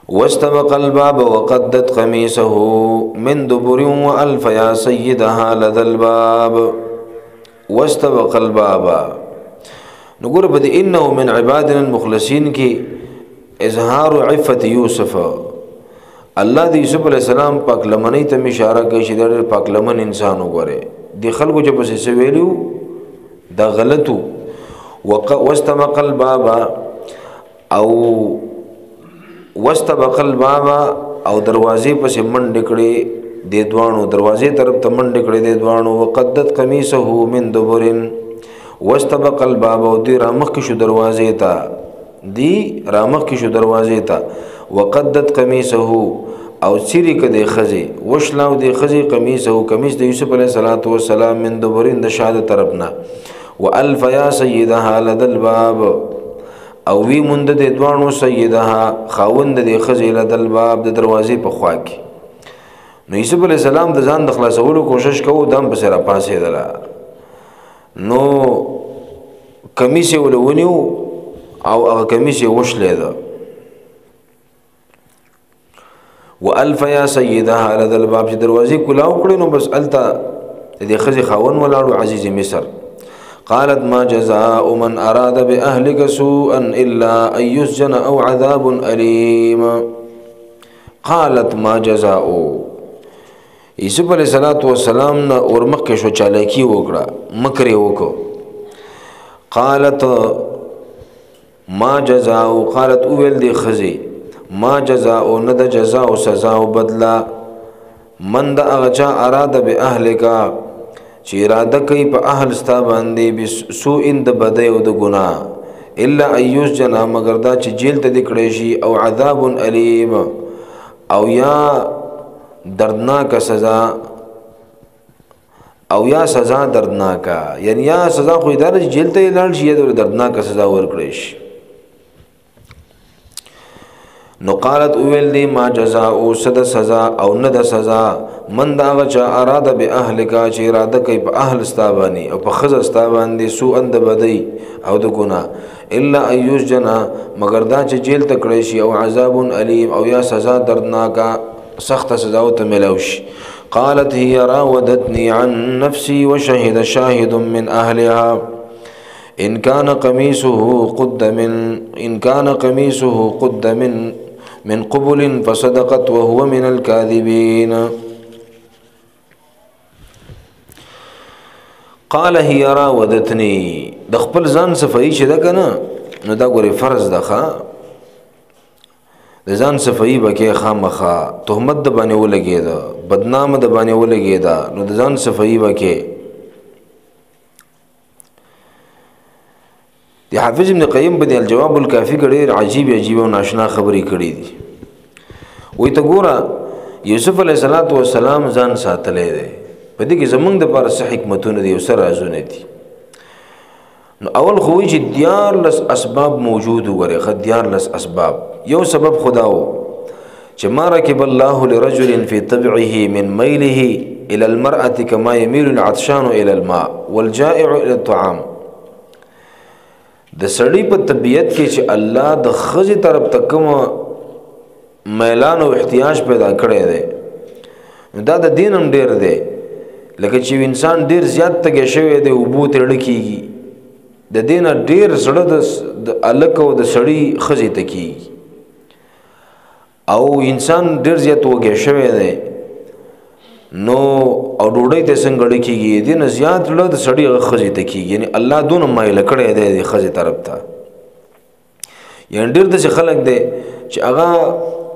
واستبق الباب وقدت قميصه من دبر وألف يا سيدها لدى الباب. واستبق الباب نقول بد انه من عبادنا المخلصين کی اظهار عفت یوسف. الله د یوسف علیہ السلام پاک لمنی ته اشاره کوي چې د پاک لمن انسان وګوره د خلکو چې پس سویلو دا غلطو. واستبق الباب او واستبق الباب او دروازې پس منډ کړي د دوانو دروازې طرف ته منډ کړي د دوانو. وقدت قميصه من دبر واستبق الباب او دی رامخ شو دروازې ته دی رامخ شو دروازې ته. وقدت قميصه او سری کده خزي وشلاو دی خزي قميصه قميص د یوسف علیه السلام من دبرین د شاده طرفنا. والف یا سیدها لدى الباب او وی مند د دوانو سیدها خاوند د خزي لدى الباب د دروازې په خوا کې. نو یوسف علیه السلام د ځان د خلاصولو کوشش کوو دم په سره پاسې دلا نو کمیسه ولونیو او هغه کمیسه وشلې ده. والف یا سیدها لدى الباب چې دروازې کلاو کړي نو بس التا دې خزي خاون ولاړو عزیز مصر. قالت ما جزاء من اراد باهلك سوءا الا ان يسجن او عذاب اليم. قالت ما جزاء یوسف علیہ السلام نه ورمخ شو چالاکی وکړه مکر وکړه. قالت ما جزاء قالت اول دی خزي ما جزاء نه د جزاء او سزا او بدلا من د اغچا اراده به اهلک چې اراده کوي په اهل ستا باندې بسوء د بدی او د ګناه الا ایوس جنا مگر دا چې جیل ته دکړې شي او عذاب الیم او یا دردناک سزا او یا سزا دردناکا یعنی یا سزا خو اداره جیل ته لاړ شي یا دردناک سزا ورکړي شي. نو قالت اویل دی ما جزاء صد سزا او نه د سزا من دا غچا اراده به اهلک چې اراده کوي په اهل استابانی او په خزه استابانی سو اند بدی او د ګنا الا ایوس جنا مگر دا چې جیل ته کړی شي او عذاب الیم او یا سزا دردناکا سخت سزا او ته ملوش. قالت هي راودتني عن نفسي وشهد شاهد من اهلها ان كان قميصه قد من قبل فصدقت وهو من الكاذبين. قال هي راودتني د خپل ځان صفائی شته کنه نو دا ګوري فرض ده د ځان صفائی بکې خامخه تهمت د باندې ولګیدا بدنام د باندې ولګیدا نو د ځان صفائی بکې. دی حافظ ابن قیم په الجواب الکافی کې ډېر عجیب او ناشنا خبرې کړې دي. وې ته ګوره یوسف علیه السلام ځان ساتلې دی په دې کې زمونږ د لپاره څه حکمتونه دي او څه رازونه دي. نو اول خو چې دیارلس اسباب موجود وګوره دیارلس اسباب. یو سبب خداو چې ما رکب الله لرجل في طبعه من ميله الى المرأة كما يميل العطشان الى الماء والجائع الى الطعام. د سړی په طبیعت کې چې الله د خزي طرف ته کوم میلان او احتیاج پیدا کړی دی دا د دینم ډیر دی لکه چې انسان ډیر زیات تګ شوی دی او بو تړل کیږي د دین ډیر سړی د الک او د سړی خزي ته کیږي او انسان ډیر زیات وګی شوی دی نو او ډوډۍ ته څنګه ډکیږي دین زیات له د سړی خزي ته کیږي یعنی الله دونه مایل کړی دی د خزي طرف ته. یعنی ډیر د خلک دی چې هغه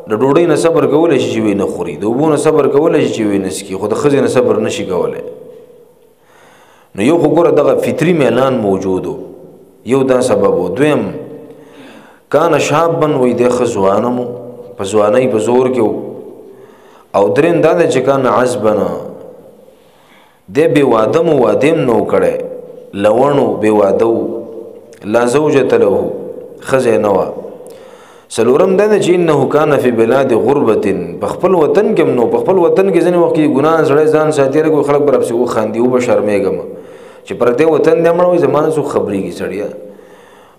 د ډوډۍ نه صبر کولای شي چې وي نه خوري د اوبو نه صبر کولای شي چې وي نه سکي خو د خزي نه صبر نشي کولای. نو یو خو ګوره دغه فطري میلان موجودو یو دا سبب. دویم کان شابن وې د خزوانمو په ځوانۍ په زور کې او درین دا چې کان عزبنا د به وادم وادم نو کړي لونو به وادو لا زوجه له خزه نو. سلورم دا چې انه کان فی بلاد غربت په خپل وطن کې نو په خپل وطن کې ځنه وخت ګناه سره ځان ساتي رګو خلک برابر سو خاندي او بشرمېګم چې پر دې وطن دې مړوي زمانه سو خبري کی سړیا.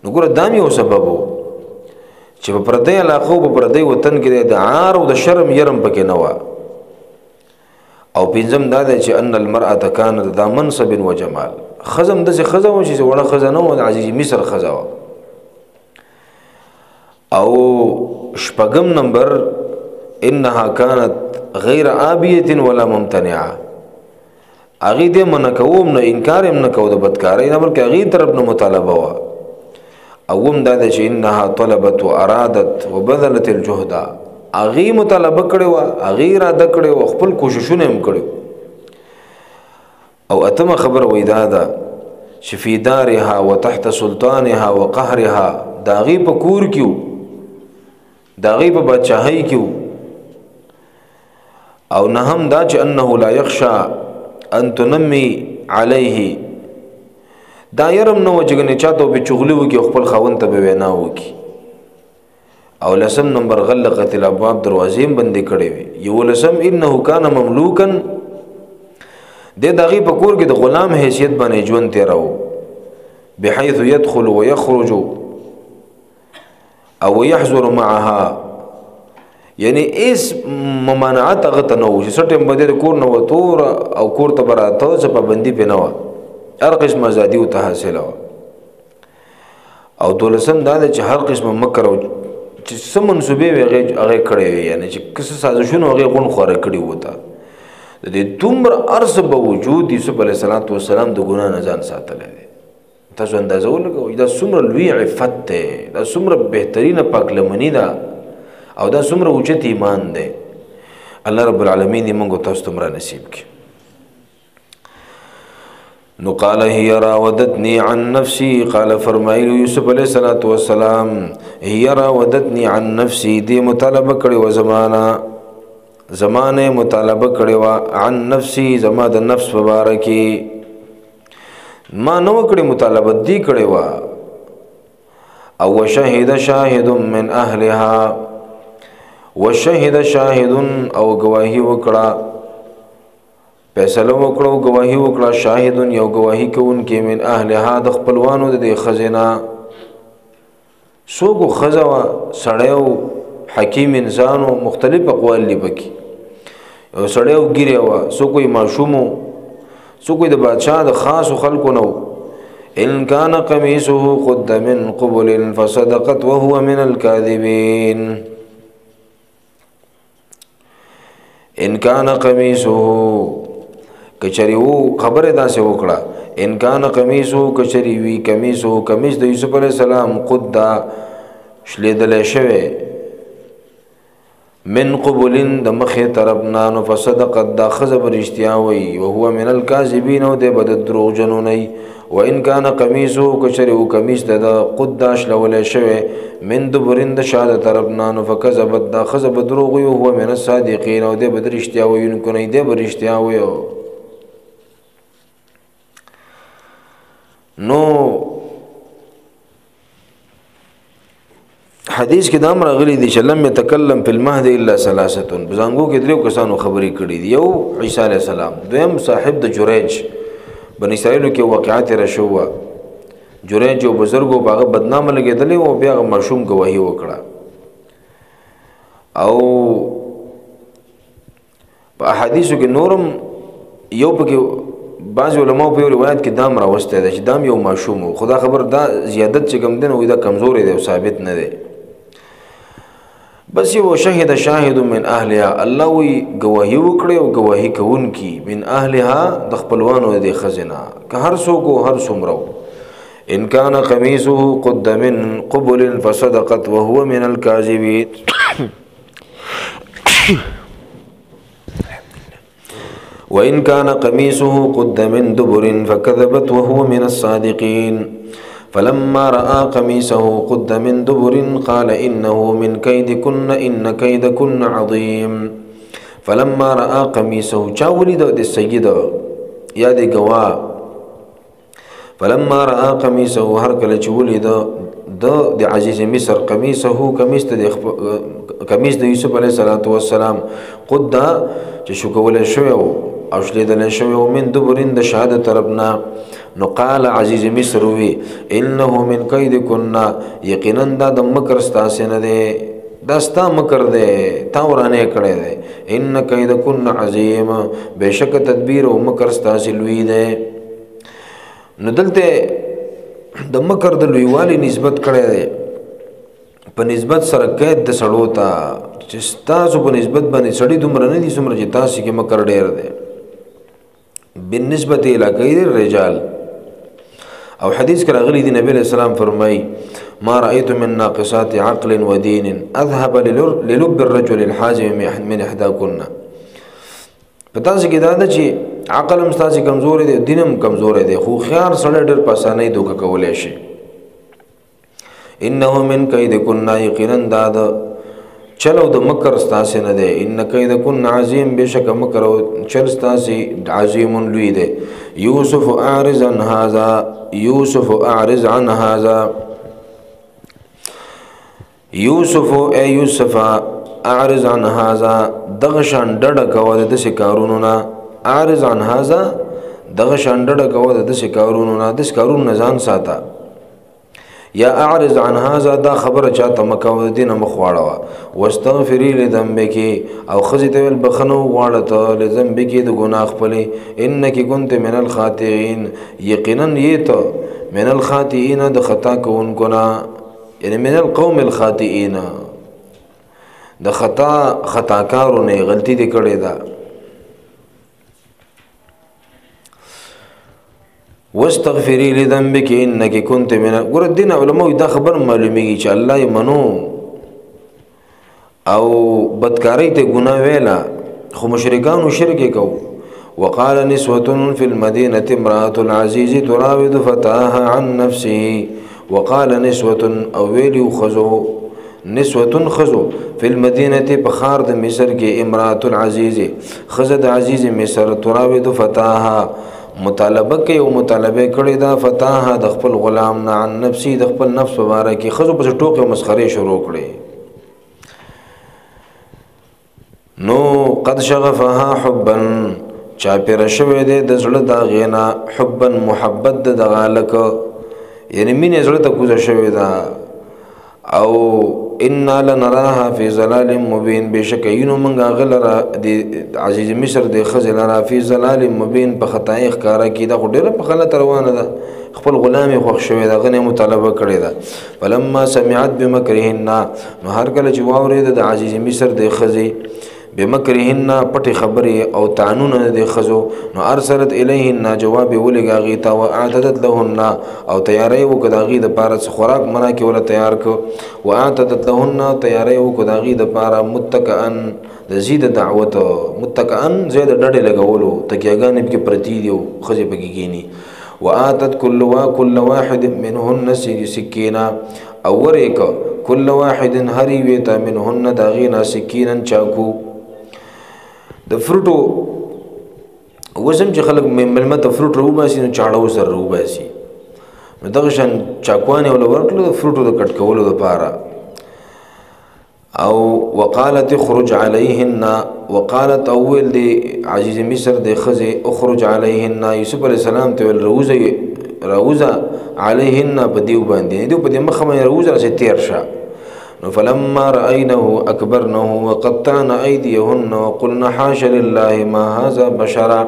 نو ګور دامي او سبب چې په پردی علاقو په پردی وطن کې د عار او د شرم يرم پکې نه و. او پنځم دا دی چې ان المرأة كانت ذا منصب وجمال، خزم د خزه و چې وړه خزه نه و، د عزیز مصر خزه و. او شپږم نمبر انها كانت غیر عابیه ولا ممتنعه، اغه دې منکوم نه انکار هم نه کو د بدکارۍ نه، بلکې اغه طرف نه مطالبه و. اوم دا چې انها طلبت وارادت وبذلت الجهد، اغه مطالبه کړي و، اغه اراده کړي و، خپل کوششونه هم کړي. او اتمه خبر وې دا چې فی دارها وتحت سلطانها وقهرها، داغي په کور کېو، داغي په بادشاہي کېو. او نهم دا چې انه لا يخشى ان تنمي عليه، دا يرم نو چې نه چاته به چغلی وکي خپل خاوند ته به وینا وکي. او لسم نمبر غلقت الابواب، دروازې بندې کړې وي. یو لسم انه كان مملوکا، د دغه په کور کې د غلام حیثیت باندې ژوند تیراو، بحيث يدخل ويخرج او يحضر معها، یعنی اس ممانعت هغه ته نو چې سټم بده کور نو تور او کور ته براته څه پابندي پنه و، هر قسم ازادي او ته حاصله و. او دولسم دا چې هر قسم مکر او چې سم منسوبه وي هغه کړی وي، یعنی چې کس سازشونه هغه غون خوره کړی وته. د دې دومره ارس به وجود یوسف علیه السلام د ګنا نه ځان ساتل دي. تاسو اندازه ولګوئ دا څومره لوی عفت ده، دا څومره بهترینه پاکلمنی ده، او دا څومره اوچت ایمان ده. الله رب العالمین دې موږ تاسو ته نصیب کړي. نو قال هي راودتني عن نفسي، قال فرمایلی یوسف علیہ السلام هي راودتني عن نفسي، دې مطالبه کړي و زمانه مطالبه کړي و عن نفسي، زما د نفس مبارکي ما نو کړي مطالبه دې کړي و. او وشهد شاهد من اهلها، وشهد شاهد او گواهی وکړه، فیصله وکړو گواهی وکړه، شاهد یو گواهی کوونکی من اهلها د خپلوانو د خزینه. سوګو خزوا سړیو حکیم انسانو مختلف اقوال لپکی، او سړیو ګیره وا، سو کوئی معشومو، سو کوئی د بادشاہ د خاص خلکو نو. ان کان قمیصه قد من قبل فصدقت وهو من الكاذبین. ان کان قمیصه کچری وو خبره داسې وکړه، ان کان قمیصه کچری وی قمیصه قمیص د یوسف علیہ السلام قد شلیدل شوه من قبل د مخه طرفنا، نو فصدقت دا خذب رشتیا وی، وهو من الكاذبین او د بد دروغ جنونی. وان کان قمیصه کچری وو قمیص د قد شلول شوه من دبرین د شاده طرفنا، نو فکذبت دا خذب دروغ وی، وهو من الصادقین او د بد رشتیا وی کو نه د رشتیا وی. نو حدیث کې دا امر غلی دی چې لم يتکلم فی المهد الا ثلاثه، بزنګو کې دریو کسانو خبرې کړې دي. یو عیسی علیہ السلام، دویم صاحب د جریج، بنی اسرائیل کې واقعات راشوا، جریج او بزرګو باغ بدنامه لګیدلې او بیا مشوم گواہی وکړه. او په احادیثو کې نورم یو پکې بعض علماء په روایت کې دام راوسته ده چې دام یو معشوم، خدا خبر دا زیادت چې کم دین او دا کمزوري دی او ثابت نه دی. بس یو شهد شاهد من اهلها، الله وی گواہی وکړي او گواہی کوونکی من اهلها د خپلوانو د خزینه، که هر څوک هر څومره. ان کان قمیصه قد من قبل فصدقت وهو من الكاذبین. وإن كان قميصه قد من دبر فكذبت وهو من الصادقين. فلما رأى قميصه قد من دبر قال إنه من كيدكن إن كيدكن عظيم. فلما رأى قميصه چا ولید د سید یا د گوا، فلما رأى قميصه هر کله چې ولید د عزیز مصر قميصه قمیص د یوسف علیه السلام قد چې شو کول شو او شلیدل شوی من دبرین د شهادت طرفنا، نو قال عزیز مصر وی انه من کیدکن یقینا دا د مکر ستاسو نه دی دا ستا مکر دی تا ورانه کړی دی ان کیدکن عظیم بشک تدبیر او مکر ستاسو لوی دی نو دلته د مکر د لویوالي نسبت کړی دی په نسبت سره قید د سړو ته چې تاسو په نسبت باندې سړی دومره نه دي څومره چې تاسو کې مکر ډیر دی بالنسبه الى قید الرجال او حدیث کې راغلی دی نبی علیہ السلام فرمای ما رأيت من ناقصات عقل ودين اذهب للب الرجل الحازم من احداكن پتا څه کې دا چې عقل هم ستاسو کمزور دی دین هم کمزور دی خو خيار سره ډېر پاسانه دوک کولای شي انه من کیدکن یقینا داد چلو د مکر ستاسو نه دی ان کیدکن عظیم بشک مکر چل ستاسو عظیم لوی دی یوسف اعرض عن هذا یوسف اعرض عن هذا یوسف ای یوسف اعرض عن هذا دغشان ډډه کوه د شکارونو نه اعرض عن هذا دغشان ډډه کوه د شکارونو نه د شکارونو نه ځان ساته یا اعرض عن هذا دا خبره چاته مکو دینه مخواړه واستغفری لذنبک او خزی ته بخنو غواړه ته لذنبک د ګناه خپلې انک كنت من الخاطئین یقینا یت من الخاطئین د خطا کوونکو نه یعنی من القوم الخاطئین د خطاکارونه غلطی دې کړې ده واستغفری لذنبک انک كنت من ګور دین علماء دا خبر معلومیږي چې الله یې منو او بدکاری ته ګناه ویلا خو مشرکانو شرک کو وقال نسوة في المدينة امرأة العزيز تراود فتاها عن نفسه وقال نسوة او ویلی خزو نسوة خزو في المدينة بخار د مصر کې امرأة العزيز خزد عزیز مصر تراود فتاها مطالبه کوي او مطالبه کړي دا فتاها د خپل غلام نه عن نفسي د خپل نفس مبارک خزو په ټوکې او مسخره شروع کړي نو قد شغفها حبا چا پیر شوی دی د زړه دا غینا حبا محبت د غالک یعنی مینه زړه ته کوزه شوی دا او ان لنراها فی ظلال مبین بشک اینو منغا غلرا د عزیز مصر د خزل را فی ظلال مبین په خطای ښکارا کی دا ډیره په غلط روانه ده خپل غلامي خوښ شوی دا غنه مطالبه کړی دا فلما سمعت بمکرهن نو هر کله چې واورید د عزیز مصر د خزي بمکرهن پټي خبره او تعنون د خزو نو ارسلت الیهن جواب ولګا غیتا واعتدت لهن او تیاری وکداغي د پاره خوراک منا کې ولا تیار کو واعتدت لهن تیاری وکداغي د پاره متکئن د زید دعوت متکئن زید ډډه لګولو تکیاګان کې پرتی دیو خزي بګیګینی واتت كل واحد منهن سكينا او وريك كل واحد هري ويتا منهن داغينا سكينا چاکو د فروټو وزم چې خلک ملمت فروټ رو باسي نو چاړو سره رو باسي نو دغه شان چاکوانه ول ورکلو د فروټو د کټ کولو د پاره او وقالت اخرج عليهن وقالت اول دی عزیز مصر د خزه اخرج عليهن یوسف علی السلام ته روزه عليهن بدیو باندې دیو په مخه مې روزه چې تیر شه نو فلما رأينه أكبرنه وقطعن أيديهن وقلنا حاش لله ما هذا بشرا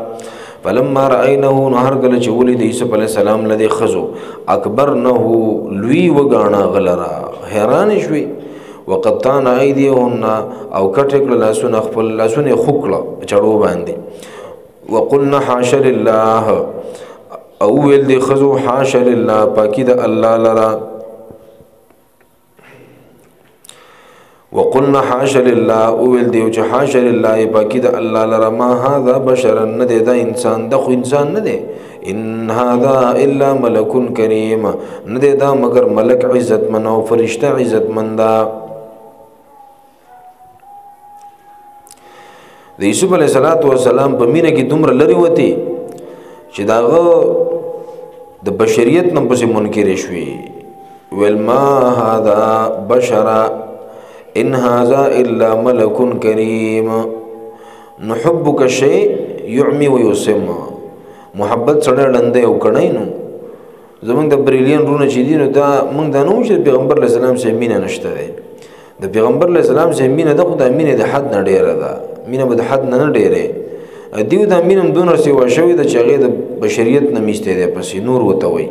فلما رأينه نهر قل چولي د يوسف عليه السلام لدي خزو أكبرنه لوي وغانا غلرا حیران شوي وقطعن أيديهن او کټکل لاسونه خپل لاسونه خوکړه چړو باندې وقلنا حاش لله او ول دي خزو حاش لله پاکی د الله لرا وقلنا حاش لله اول دیو چې حاش لله باقی د الله لرا ما هذا بشر نه دی دا انسان د خو انسان نه دی ان هذا الا ملک کریم نه دی دا مگر ملک عزت من او فرشتہ عزت من دا د یوسف علیه السلام په مینه کې دومره لري وتی چې داغه د بشریت نم پسې منکر شوي ول ما هذا بشر ان هذا الا ملك کریم نحبك شيء يعمي ويسم محبت سره ډنده او کړای نو زمونږ د بریلیان رونه چې دي نو دا موږ دا نه وایو چې پیغمبر علیه السلام سره مینه نشته دی د پیغمبر علیه السلام سره مینه ده خو دا مینه د حد نه ډېره ده مینه به د حد نه ډېرې دیو دا مینه هم دومره سیوا شوې ده چې هغې د بشریت نه میستی دی پسې نور ورته وایي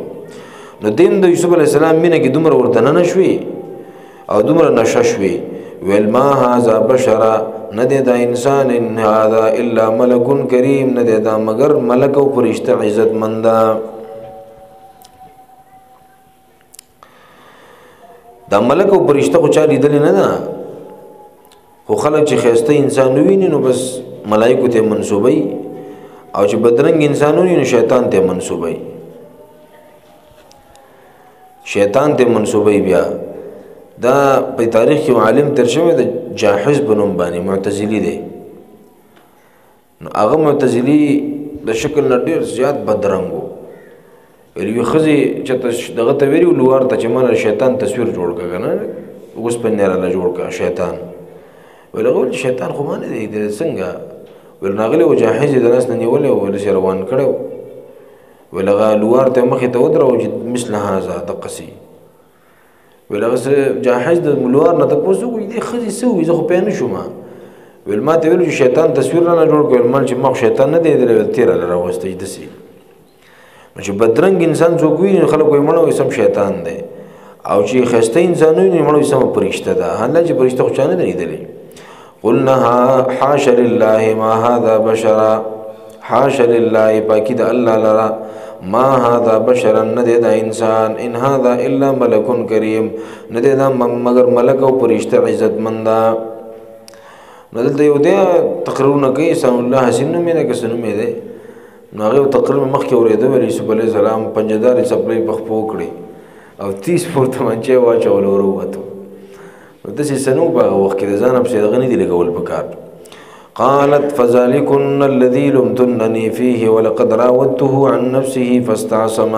نو دیم د یوسف علیه السلام مینه کې دومره ورته نه شوې او دومره نشه شوې ویل ما هذا بشرا نه دی دا انسان ان هذا الا ملک کریم نه دی دا مگر ملک او فرشته عزت منده دا ملک او فرشته خو چا لیدلې نه ده خو خلک چې ښایسته انسان وویني نو بس ملایکو ته منسوبوي او چې بدرنګ انسان وویني نو شیطان ته منسوبوي شیطان ته منسوبوي بیا دا په تاریخ کې عالم تر شوی د جاحظ بنوم باندې معتزلی دی نو هغه معتزلی د شکل نه ډېر زیات بدرنګ و یوې ښځې چې دغه ته ویلي لوار ته چې ماله شیطان تصویر جوړ کړه که نه اوس په نیراله جوړ کړه شیطان ویل هغه ویل شیطان خو ما نه دی څنګه ویل راغلی و جاحظ یې د لاس نه نیولی و ویل چې روان کړی و ویل هغه لوار ته مخې ته ودرو چې مثل هذا دقسې ویل هغه جاحظ د لوار نه تپوس وکړو دې ښځې څه ووي زه خو پوه نه شوم ویل ما ته ویلو چې شیطان تصویر رانه جوړ کړ ویل ما چې ما خو شیطان نه دی لیدلی ویل تېره له راوستی داسې نو چې بدرنګ انسان څوک وویني خلک وایي مړه وایي سم شیطان دی او چې ښایسته انسان وویني مړه وایي سمه فرشته ده حالانکه چې فرشته خو چا نه دی لیدلی قلنا حاش لله ما هذا بشرا حاش لله پاکی د الله لرا ما هذا بشرا ندی دا انسان ان هذا الا ملک کریم ندی دا مگر ملک او فرشته عزت مندا نو دلته یو دی تقریرونه کوي سم الله حسین نومې ده که څه نومې دی نو هغې تقریر مې مخکې اورېده ویل یوسف علیه السلام پنجهدارې څپلۍ په خپو کړې او 30 پورته منچې واچول ور ووتو نو داسې څه نه و په هغه وخت کې د ځانه پسې دغه نه دي لګول پکار قالت فذلكن الذي لمتنني فيه ولقد راودته عن نفسه فاستعصم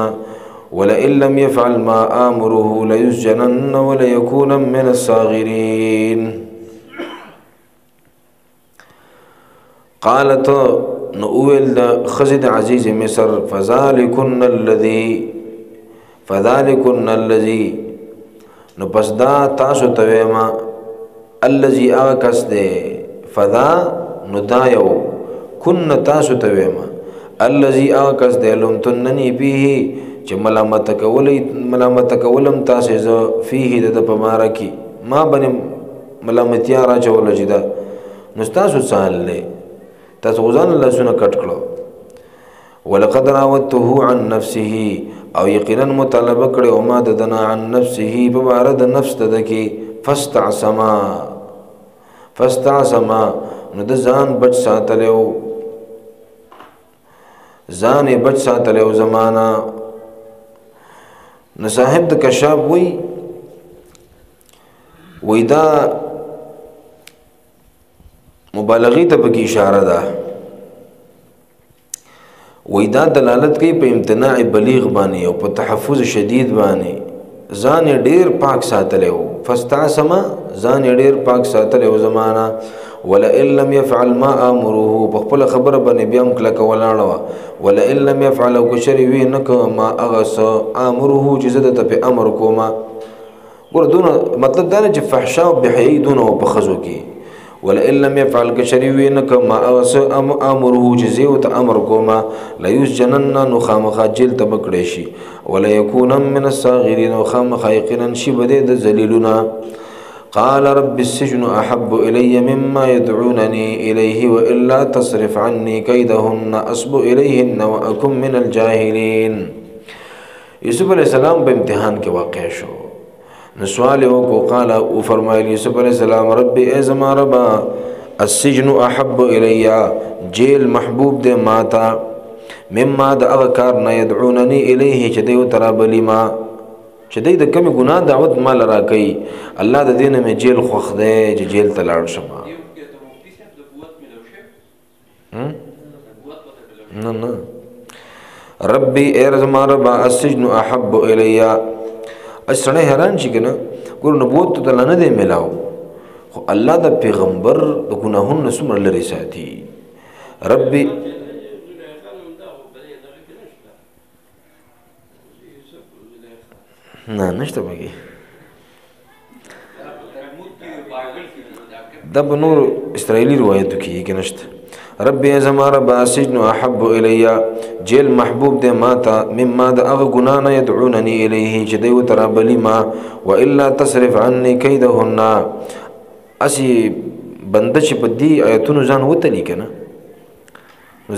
ولئن لم يفعل ما آمره ليسجنن وليكون من الصاغرين قالت نؤول خزد عزيز مصر فذلكن الذي نو پس دا تاسو تویما الذي آکس دے فدا نو دا یو کن تاسو تویما الذي آکس دے لمتننی پیه چه ملامت کولم تاسو زو فیه دا پمارا کی ما بنی ملامتیا را چولا جدا نو تاسو سال لے تاسو غزان اللہ سنہ کٹ کرو ولقد راودته عن نفسه او یقینا مطالبه کړي او ما ددنا عن نفسه په بار د نفس دکی فاستعصما نو د ځان بچ ساتلو زمانہ نو صاحب د کشاف وی دا مبالغی ته پکې اشاره ده وی دا دلالت کوي په امتناع بلیغ باندې او په تحفظ شدید باندې ځان ډیر پاک ساتلو فاستعصم ځان ډیر پاک ساتلو زمانہ ولئن لم يفعل ما امره په خپل خبره باندې بیا هم کلک ولاړه ولئن لم يفعل وكشري وینک ما اغس امره جزدت په امر کوما ګور دون مطلب دا چې فحشاء او بحیی دون او په خزو کې ولئن لم يفعل كشري وینک ما اغس امره جزيو ته امر کوما لا يسجنن نخام خاجل تبکړې شي ولا يكون من الصاغرين وخام خيقنا شي بده د ذلیلنا قال رب السجن احب الي مما يدعونني اليه والا تصرف عني كيدهن اصب اليهن واكن من الجاهلين یوسف علیہ السلام په امتحان کې واقع شو نو سوال کو قال او فرمایلی یوسف علیہ السلام ربي ازما ربا السجن احب الي جیل محبوب دے ماتا مما د هغه کار نه يدعونني الیه چې دیو ترابلی ما چې دی د کمی ګناه دعوت مال را کوي الله د دینه مې جیل خوښ دی چې جیل ته لاړ شم نه ربي ارزما ربا السجن احب الي اسنه حیران شي کنه ګور نبوت ته نه دی ملاو خو الله د پیغمبر د ګناهونو څومره لري ساتي ربي نه نشته پکې دا په نور اسرائیلی روایتو کې کې نشته رب زما رب السجن احب الي جیل محبوب دے ماتا مما دا اغ گنانا يدعونني الیه چې دیو ترابلی ما والا تصرف عني كيدهن اسی بنده چې په دې آیتونو ځان وتلی کنه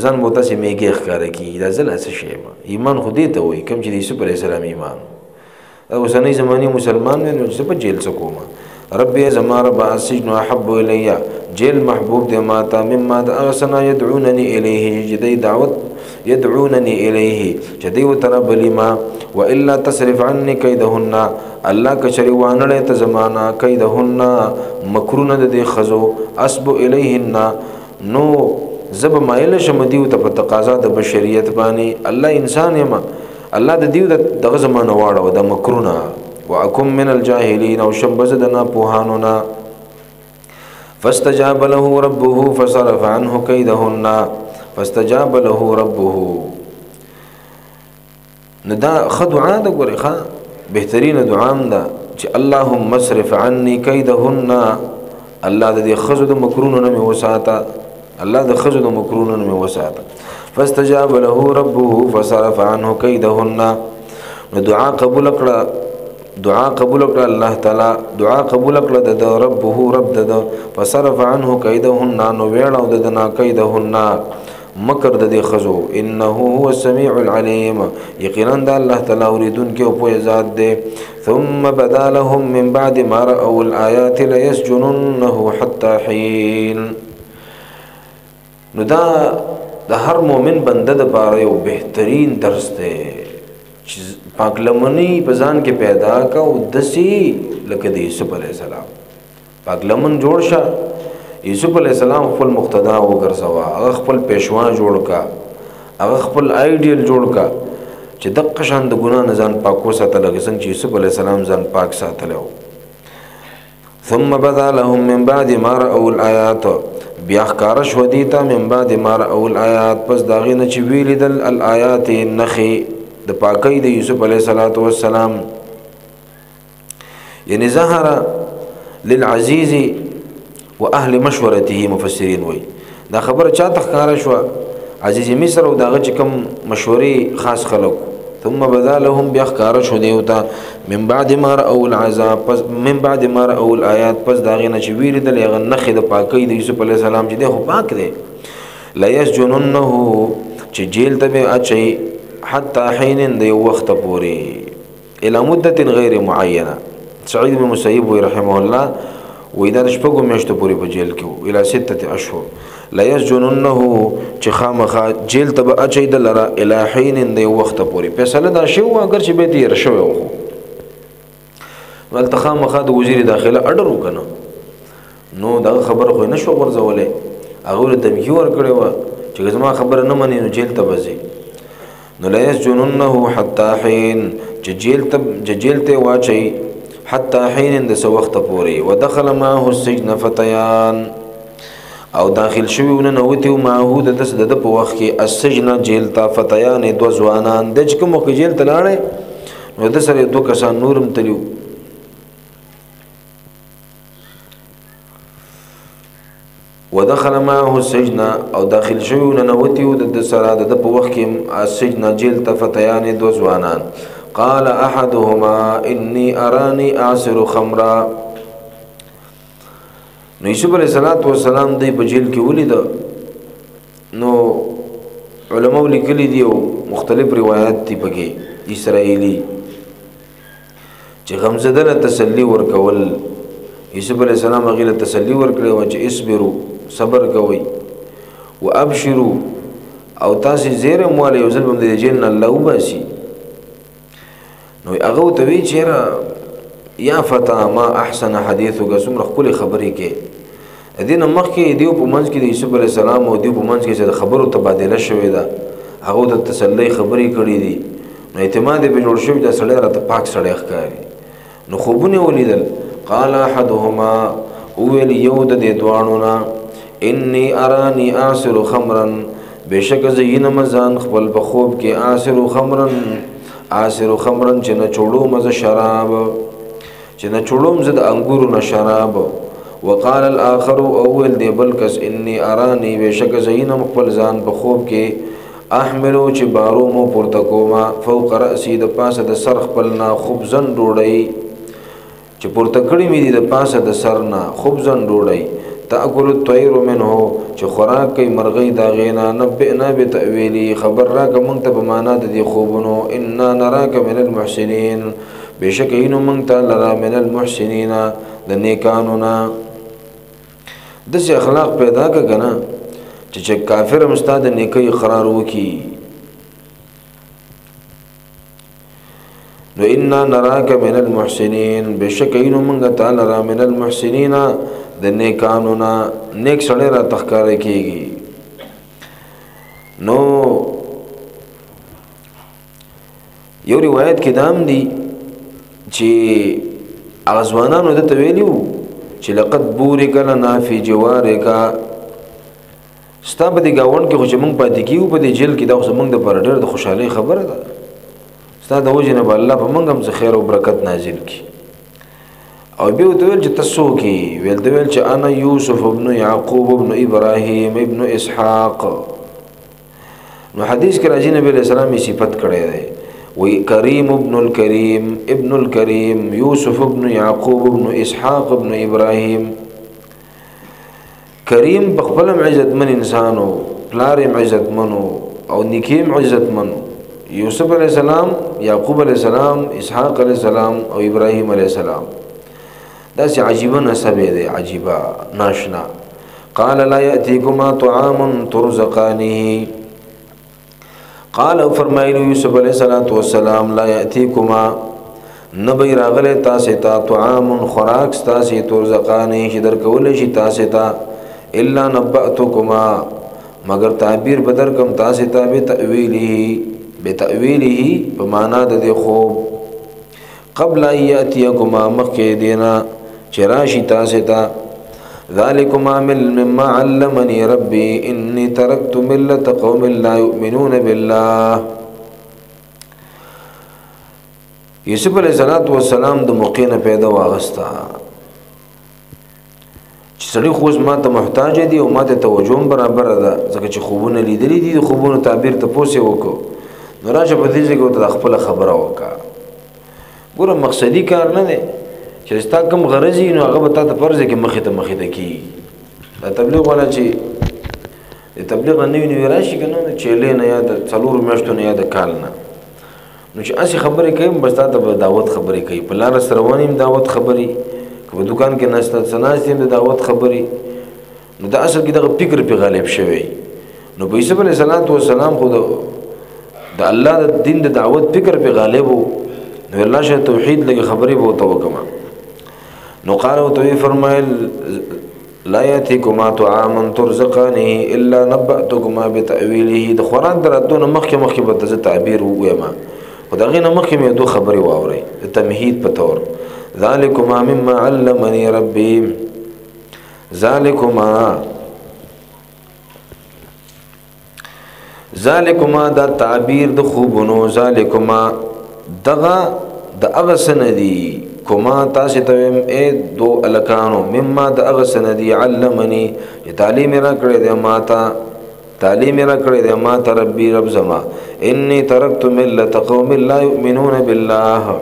ځان موته سي میګه ښکارا کی دا زله څه شی ایمان خو دې ته وای کوم چې د یوسف علی السلام ایمان او سنې زمانی مسلمان نو چې په جیل سکوما رب زما رب السجن احب الي جیل محبوب دے ماتا مما دا اغسنا يدعونني الیه جدی دعوت يدعونني الیه جدی وتربلی ما والا تصرف عني كيدهن الله کچری وانړې ته زمانہ كيدهن مکرونه د خزو اسب الیهن نو زب مایل شمدیو ته په تقاضا د بشریت باندې الله انسان یما الله د دیو دغه زمانہ واړو د مکرونه واکم من الجاهلین او شمبزدنا پوهانونا فاستجاب له ربه فصرف عنه كيدهن فاستجاب له ربه ندا خدعا د ګورې ښا بهترین دعام ده چې اللهم اصرف عني كيدهن الله د خزو د مکرونو نه وساته الله د خزو د مکرونو نه وساته فاستجاب له ربه فصرف عنه كيدهن نو دعا قبول کړه الله تعالی دعا قبول کړه د ربه رب د فصرف عنه كيدهن نو ویړو د نا كيدهن مکر د خزو انه هو السميع العليم یقینا د الله تعالی اوریدون کې او په ذات ده ثم بدا لهم من بعد ما راوا الايات ليسجننه حتى حين نو دا د هر مؤمن بنده د پاره یو بهترین درس ده پاک لمنی بزان کې پیدا کا او دسی لکه د یوسف علی السلام پاک لمن جوړ شه یوسف علی السلام خپل مقتدا وګرځوا هغه خپل پېښوا جوړ کا هغه خپل آیډیل جوړ کا چې دغه شان د ګناه نه ځان پاک وساتل څنګه چې یوسف علی السلام ځان پاک ساتلو ثم بدا لهم من بعد ما راوا الايات بیا ښکار شو دیتا من بعد ما راوا الايات پس داغه نه چې ویلیدل الآیات نخي د پاکی د یوسف علیہ السلام یعنی ظهر للعزیز و اهل مشورته مفسرین وی دا خبر چا تخکار شو عزیز مصر او داغه کوم مشورې خاص خلق ثم بدا لهم بيخکار شو دیوتا من بعد ما راوا العذاب پس من بعد ما راوا الآیات پس داغه نه چې ویل د لغه نخ د پاکی د یوسف علیہ السلام چې خو پاک دی لا يسجننه چې جیل ته اچي حتى حين دی وخت پوری الى مدة غیر معینه سعید بن مسیب رحمه الله و اذا شپږو میاشتو پوری په جیل کې الى 6 اشهر لا يسجننه چې خامخا جیل ته اچي د لرا الى حين دی وخت پوری فیصله دا شو اگر چې به تیر شو ول تخامخا د وزیر داخله اډر وکنه نو دا خبر خو نه شو ورزولې هغه د میور کړو چې زما خبر نه مني نو جیل ته وځي نو لا يسجننه حتى حين جیل ته واچي حتى حين د سو وخت پوري ودخل معه السجن فتيان او داخل شوی نه وته معه د په وخت کې السجن جیل ته فتيان دو ځوانان د کوم کې جیل ته لاړې نو د سره دوه کسان نورم تلیو ودخل معه السجن او داخل شوی نه وتی د سره د په وخت کې السجن جیل ته فتيان دو ځوانان قال احدهما اني اراني اعصر خمرا نو یوسف علیہ السلام دی په جیل کې ولید نو علماء لیکلي دي مختلف روایت دي پکې اسرائیلی چې غمزدنه تسلی ورکول یوسف علیہ السلام غیله تسلی ورکړي او چې اصبروا صبر کوي وابشروا او تاسو زیره مواله یو ځل باندې جیل نه الله وباسي نو هغه ته وی چیرې یا فتا ما احسن حدیثو ګسم خپل خبرې کې دین مخکې دیو په منځ کې د یوسف علی السلام او دیو په منځ کې چې خبرو تبادله شوې ده هغه د تسلی خبرې کړې دي نو اعتماد به جوړ شوی د سړی راته پاک سړی ښکاري نو خوبونه ولیدل قال احدهما اول یود د دوانو نا انی ارانی اعصر خمرا بشک زین مزان خپل په خوب کې اعصر خمرا آسر خمرن چې نه چوړو مزه شراب چې نه چوړو مزه د انګورو نه شراب وقال الاخر اول دی بلکس انی ارانی بشک زینم خپل ځان په خوب کې احملو چې بارو مو پورته کوما فوق رأسی د پاسه د سر خپلنا خبزن ډوډۍ چې پورته کړی مې دي د پاسه د سر نه خبزن ډوډۍ تاکل الطير منه چې خوراک کوي مرغۍ دا غینا نبئنا بتاویلی خبر راک مونږ ته په معنا د دې خوبونو ان نراک من المحسنین بشک اینو مونږ ته لرا من المحسنین د نیکانو نه داسې اخلاق پیدا که کنه چې کافر مستاد نیکی قرار وکي نو انا نراک من المحسنین بشک اینو مونږ ته لرا من المحسنین د نیکانو نه نیک سړی را تخکاره کیږي نو یو روایت کې دام دی چې اغزوانانو د تویلیو چې لقد بورک لنا فی جوارک ستا په دې گاون کې خو چې مونږ پاتې کیو په دې جیل کې دا خو مونږ د پر ډېر د خوشحالۍ خبره ده ستا د وجه نه به الله په مونږ هم خیر او برکت نازل کړي او بیا ورته ویل چې تاسو کې ویل د ویل چې انا یوسف ابن یعقوب ابن ابراهیم ابن اسحاق نو حدیث کې راځي نبی علیہ السلام یې صفت کړی دی وی کریم ابن الکریم یوسف ابن یعقوب ابن اسحاق ابن ابراهیم کریم بخبلم عزتمن انسانو پلارم عزتمنو او نکیم عزتمنو یوسف علیہ السلام یعقوب علیہ السلام اسحاق علیہ السلام او ابراهیم علیہ السلام دا سی عجیبا نسب دی عجیبا ناشنا قال لا یأتیکما طعام ترزقانه قال فرمایلی یوسف علیہ السلام لا یأتیکما نبی راغل تاسو ته طعام خوراک تاسو ترزقانه چې درکول شي تاسو ته الا نبأتکما مگر تعبیر بدر کم تاسو ته بتأویله بمعنی د خوب قبل ایاتیکما مخکې دینا چراشی تاسو ته ذالکما مما علمنی ربی انی ترکت ملت قوم لا یؤمنون بالله یوسف علیہ السلام د موقع نه پیدا واغستا چې سړی خو ما ته محتاج دی او ما ته توجه برابر ده ځکه چې خوبونه لیدلې دي خوبونه تعبیر ته پوسې وکړو نو راشه په دې ځای کې ته خپل خبره وکړه ګوره مقصدی کار نه دی چې ستا کوم غرضی نو هغه به تا ته فرض کې مخې ته کی دا تبلیغ والا چې د تبلیغ نوی راشي کنه چې له نه یاد څلور میاشتو نه یاد کال نه نو چې اسی خبرې کوي بس تا ته دعوت خبرې کوي په لار سره ونیم دعوت خبرې په دکان کې ناشته سناستیم د دعوت خبرې نو دا اصل کې د فکر په غالب شوی نو په یوسف علیه السلام خو د الله د دین د دعوت فکر په غالب وو نو الله شه توحید لګي خبرې به تو وکما نو قال او تو فرمایل لا یاتیکما طعام ترزقانه الا نبأتکما بتاویله د خوراک دراتونه مخکې به تعبیر وګما خدای نه مخکې مې دوه خبرې واوري د تمهید په تور ذالکما مما علمنی ربی ذالکما دا تعبیر د خوبونو ذالکما دغه د اغه سندی کوما تاسو ته اے دو الکانو مما د اغه سندی علمنی تعلیم را کړی د ماته ربی رب زما انی ترکت ملت قوم لا یؤمنون بالله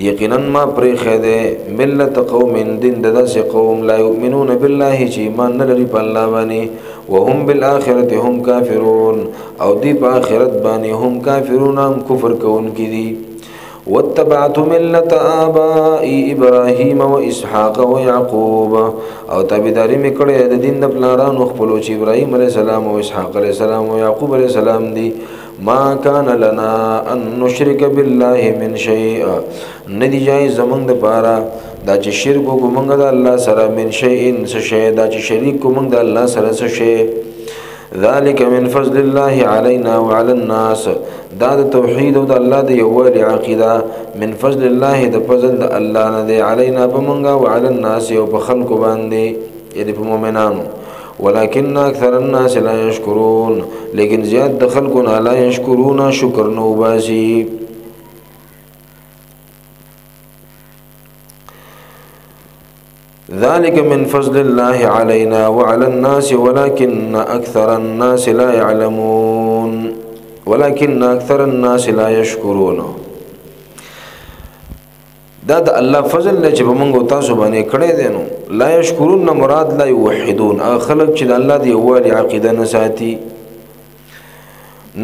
یقینا ما پرې خده ملت قوم دین داس قوم لا یؤمنون بالله چې ایمان نه لري په الله باندې وهم بالآخرة هم کافرون او دی په آخرت باندې هم کافرون هم کفر کوونکي دي واتبعت ملت آبائی ابراهیم و اسحاق و یعقوب او تابعداري مې کړې د دین د پلارانو خپلو چې ابراهیم علیه السلام او اسحاق علیه السلام او یعقوب علیه السلام دي ما کان لنا ان نشرک بالله من شیء ندی جای زمنګ د پارا دا چې شرک کومنګ د الله سره من شیء څه شی دا چې شریک کومنګ د الله سره څه شی ذلك من فضل الله علينا وعلى الناس دا د توحید او د الله د یووالي عقیده من فضل الله د فضل د الله نه دی علينا بمنګا وعلى الناس او په خلق باندې یعنی په مؤمنانو ولكن اكثر الناس لا يشكرون لیکن زیاد د خلقنا لا يشكرون شکر نو باسي ذلك من فضل الله علينا وعلى الناس ولكن أكثر الناس لا يعلمون ولكن أكثر الناس لا يشكرون. دا د الله فضل نه چې په موږ تاسو باندې کړی دی نو لا یشکرون نه مراد لا یوحدون هغه خلک چې د الله د یووالي عقیده نه ساتي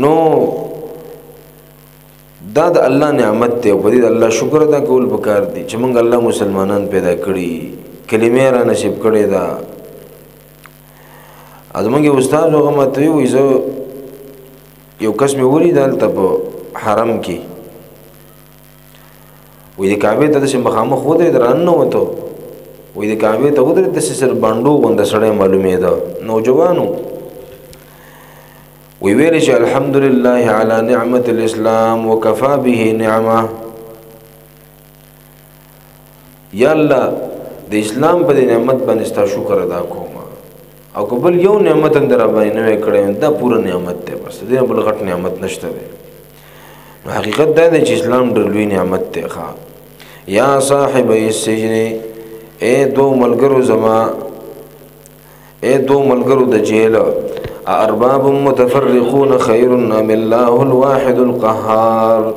نو دا د الله نعمت دی او په دې د الله شکر ادا کول پکار دي چې موږ الله مسلمانان پیدا کړي کلمې را نصیب کړي دا ازمنګ استاد هغه ماته وي زه یو کس مې ولید دلته په حرم کې وې د کعبه ته چې مخامخ ودرې درانه وته وې د کعبه ته ودرې د سر باندو غونډه سړی معلومې ده نوجوانو وی ویل چې الحمدلله علی نعمت الاسلام وکفا به نعمه یا الله د اسلام په نعمت باندې ستا شکر ادا کوم او قبل یو نعمت اندر باندې نه کړې دا پوره نعمت ده بس دې بل غټ نعمت نشته ده نو حقیقت دا ده چې اسلام ډېر لوی نعمت ده ښا یا صاحب السجن اے دو ملګرو زما اے دو ملګرو د جیل ارباب متفرقون خير ام الله الواحد القهار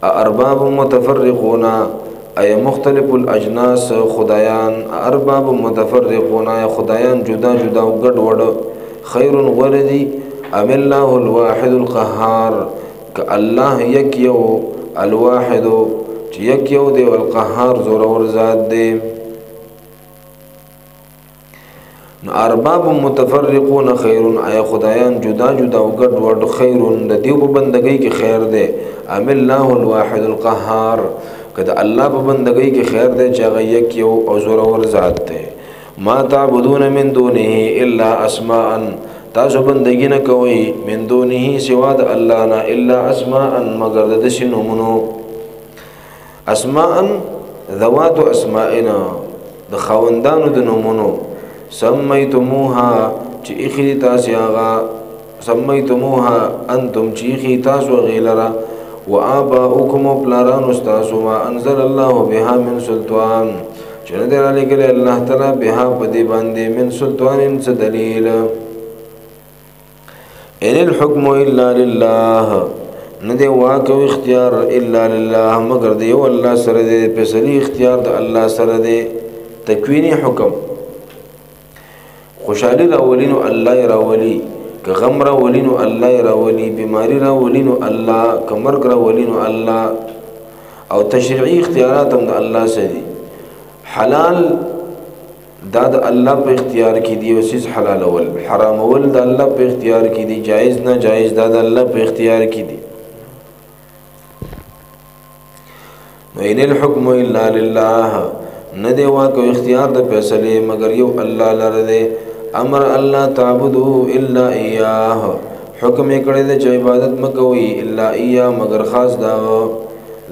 ارباب متفرقون اي مختلف الاجناس خدایان ارباب متفرقون اي خدایان جدا جدا او ګډ وډ خير وردي ام الله الواحد القهار ک الله یک یو الواحد چې یک یو دی القهار زور ور ذات دی نو ارباب متفرقون خير اي خدایان جدا جدا او ګډ وډ خير د دیو په بندګۍ کې خیر دی ام الله الواحد القهار کدا الله په بندګۍ کې خیر دی چې هغه یک یو او زور ور ذات دی ما تعبدون من دونه الا اسماء تاسو بندګی نه کوي من دونه سوا د الله نه الا اسماء مگر د شنومونو اسماء ذوات اسماءنا د خوندانو د نومونو سمیتموها چې اخی تاسو هغه سمیتموها انتم چې اخی تاسو غیلرا وآباؤکم پلاران استاسو ما انزل الله بها من سلطان چې نه در علی کله الله تعالی بها پدی باندې من سلطان څه دلیل ان الحكم الا لله نه دی واک او اختیار الا لله مگر دی او الله سره دی فیصله اختیار د الله سره دی تکوینی حکم خوشحالی راولینو الله راولی که غم راولینو الله راولی بیماری راولینو الله که مرگ راولینو الله او تشریعی اختیارات هم د الله سره دي حلال دا د الله په اختیار کې دي او سیس حلال اول حرام اول د الله په اختیار کې دي جایز نه جایز دا د الله په اختیار کې دي نو ان الحكم الا لله نه دی واکو اختیار د فیصله مگر یو الله لره دی امر الله تعبدو الا اياه حکم کړی د عبادت مکوئ الا اياه مگر خاص دا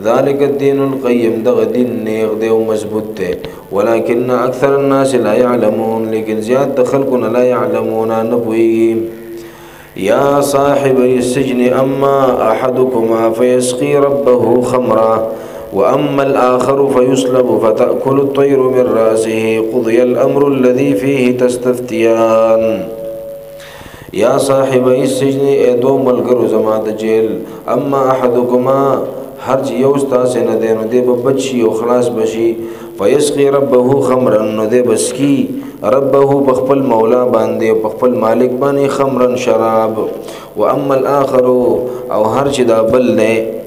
ذلك الدين القيم دغه دین نیغ دی او مضبوط دی ولكن اکثر الناس لا يعلمون لیکن زیات د خلقنا لا يعلمون نه پوهیږي یا صاحب السجن اما احدكما فيسقي ربه خمرا واما الاخر فيصلب فتاكل الطير من راسه قضي الامر الذي فيه تستفتيان یا صاحب السجن اے دو ملګرو زما د جیل اما احدكما هر چې یو ستاسو نه دی نو دی به بچي او خلاص بشي فيسقي ربه خمرا نو دی بسکی ربه بخپل مولا باندې او بخپل مالک باندې خمرا شراب واما الاخر او هر چې دا بل نه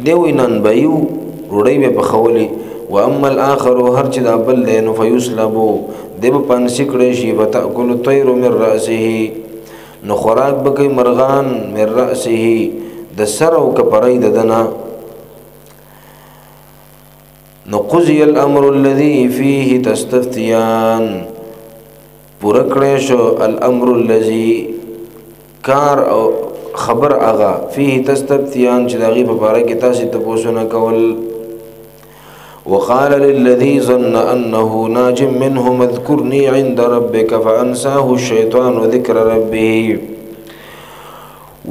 دیوی نن بایو روڑی بے بخولی و اما الاخر هر چې دا بل دی نو فیسلبو دی به پانسی کړی شي فتاکل الطیر من رأسه نو خوراک بکی مرغان من رأسه د سر او کپړی ددنا نو قضی الامر الذي فيه تستفتيان پورا کړی شو الامر الذي کار او خبر آغا فيه تستفتيان چې دغه په اړه کې تاسو ته پوښتنه کول وقال للذي ظن انه ناج منهم اذكرني عند ربك فانساه الشيطان ذكر ربه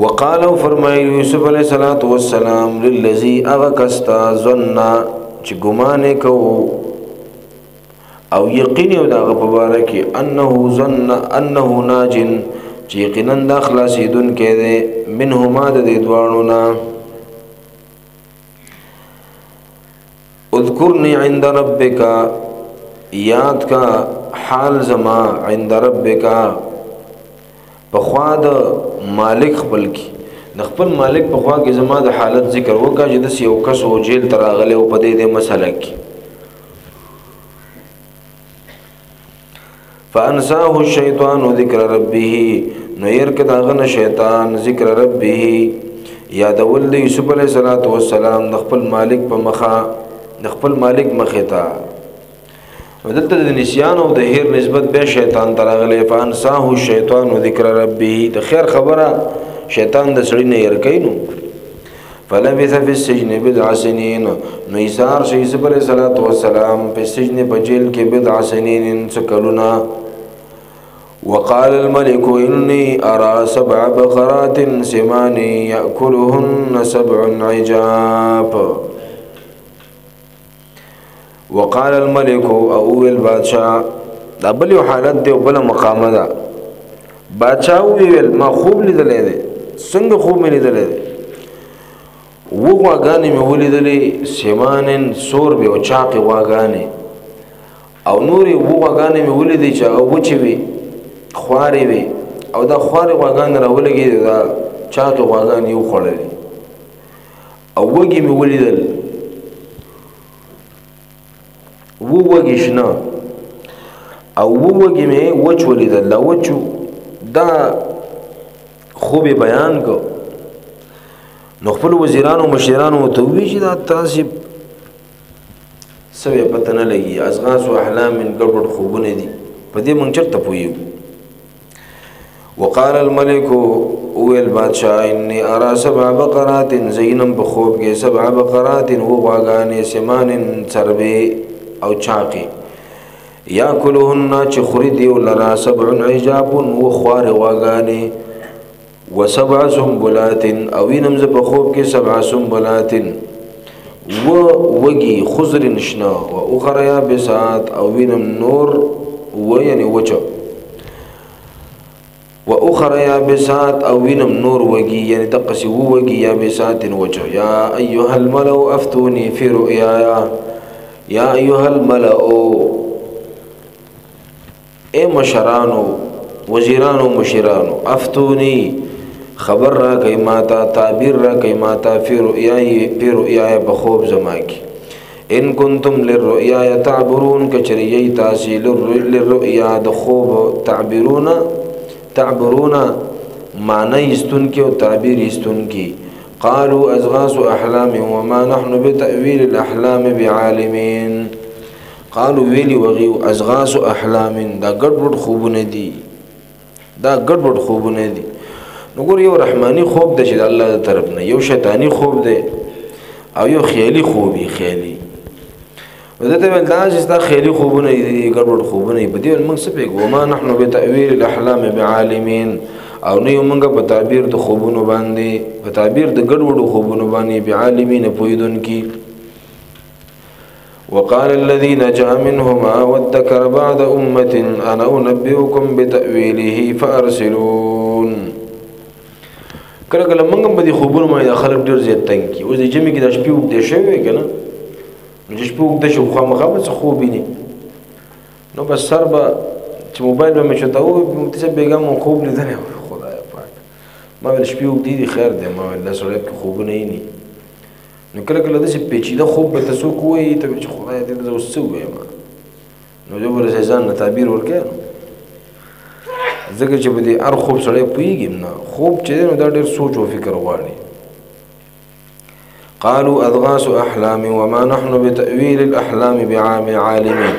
وقال فرمای یوسف علیہ الصلوۃ والسلام للذي اغكست ظن چې ګمان کو او یقین او دغه په باره کې انه ظن انه ناج چې یقینا د خلاصیدون کې ده منهما د دې دوانو نه. اذکرنی عند ربک یاد کا حال زما عند ربک په خوا د مالک خپل کې د خپل مالک په خوا کې زما د حالت ذکر وکړه چې د یو کس او جیل تر غلې او په دې مسله کې فانساه الشیطان ذکر ربه نو ير کدا غن شیطان ذکر ربه یادول د یوسف علیه السلام د خپل مالک په مخه د خپل مالک مخه تا ودلته د نسیان او د هیر نسبت به شیطان ترغله فانساه الشیطان ذکر ربه د خیر خبره شیطان د سړی نه ير کینو فلبث في السجن بضع سنين نو ایثار شي یوسف علیه السلام په سجن په جیل کې بضع سنين سکلونا. وقال الملك إني أرى 7 بقرات سمان يأكلهن 7 عجاف. وقال الملك او البادشاہ دا بل یو حالت دی او بل مقام ده. بادشاہ ویل ما خوب لیدلې ده. څنګه خوب مې لیدلې ده؟ و واغانې مې ولیدلې سیمانن سور به او چاقي واغانې او نوري و واغانې مې ولیدې چې او وچې وي خوارې وي او دا خوارې واغان راولګي دا چاقي واغان یو خړلې او وګي مې ولیدل وګي شنه او وګي مې وچ ولیدل دا وچو دا خوب بیان کو نو خپل وزیرانو مشرانو ته وی چې دا تاسو سوي پته نه لګي ازغاس او احلام من ګډوډ خوبونه دي په دې مونږ چرته پویو. وقال الملك او البادشاہ اني ارى 7 بقرات زينم بخوب کې 7 بقرات و غاغانې سمان چربي او چاقي ياكلهن چې خوري دی ولرا 7 عجاب و خوار غاغانې و7 سنبلات او وینم ز په خوب کې 7 سنبلات و وگی خضر نشنا و اخرى یابسات او وینم نور و یعنی وچو و اخرى یابسات او وینم نور وگی یعنی تقسی و وگی یابسات وچو. یا ایها الملأ افتونی فی رؤیایا یا ایها الملأ اے مشرانو وزیرانو مشرانو افتونی خبر را کئی ماتا تعبیر را کئی ماتا فی رؤیای بخوب زما کی ان کنتم للرؤیا تعبرون کچریی تاسی للرؤیا دخوب تعبرون معنی استن کی و تعبیر استن کی. قالوا ازغاس احلام وما نحن بتأویل الاحلام بعالمین. قالوا ویلی وغیو ازغاس احلام دا گڑبڑ خوبونه دی دا گڑبڑ خوبونه دی. نګور یو رحمانی خوب د چې الله طرف نه یو شیطانی خوب دی او یو خیالي خوبي خیالي ودته ول دا چې دا خیالي خوبونه دي ګډوډ خوبونه په دې موږ څه پیګو ما نحنو بتأویل الاحلام بعالمین او نه موږ په تعبیر د خوبونو باندې په تعبیر د ګډوډ خوبونو باندې بعالمین پویدون کی. وقال الذي نجا منهما وادكر بعد امه انا انبئكم بتأويله فارسلون. کله کله موږ به د خوبونو باندې خلک ډېر زیات تنګ کی اوس د جمعې کې د شپې وګدې شوی کنه نو چې شپې وګدې شو خامخا به څه خوب ویني نو بس سر به چې موبایل به مې چوته و ته بیګم خوب لیدلی خدای پاک ما ویل شپې وګدې دي خیر دی ما ویل سړی کې خوبونه یې نو کله کله داسې پیچیده خوب به ته څوک ووایي ته چې خدای دې زه اوس څه ووایم نو زه به ځان نه تعبیر ورکړی ذکر چې بده ار خوب سړی پویږي نه خوب چې نو دا ډېر سوچ او فکر غواړي. قالوا اضغاث احلام وما نحن بتأويل الاحلام بعالمين.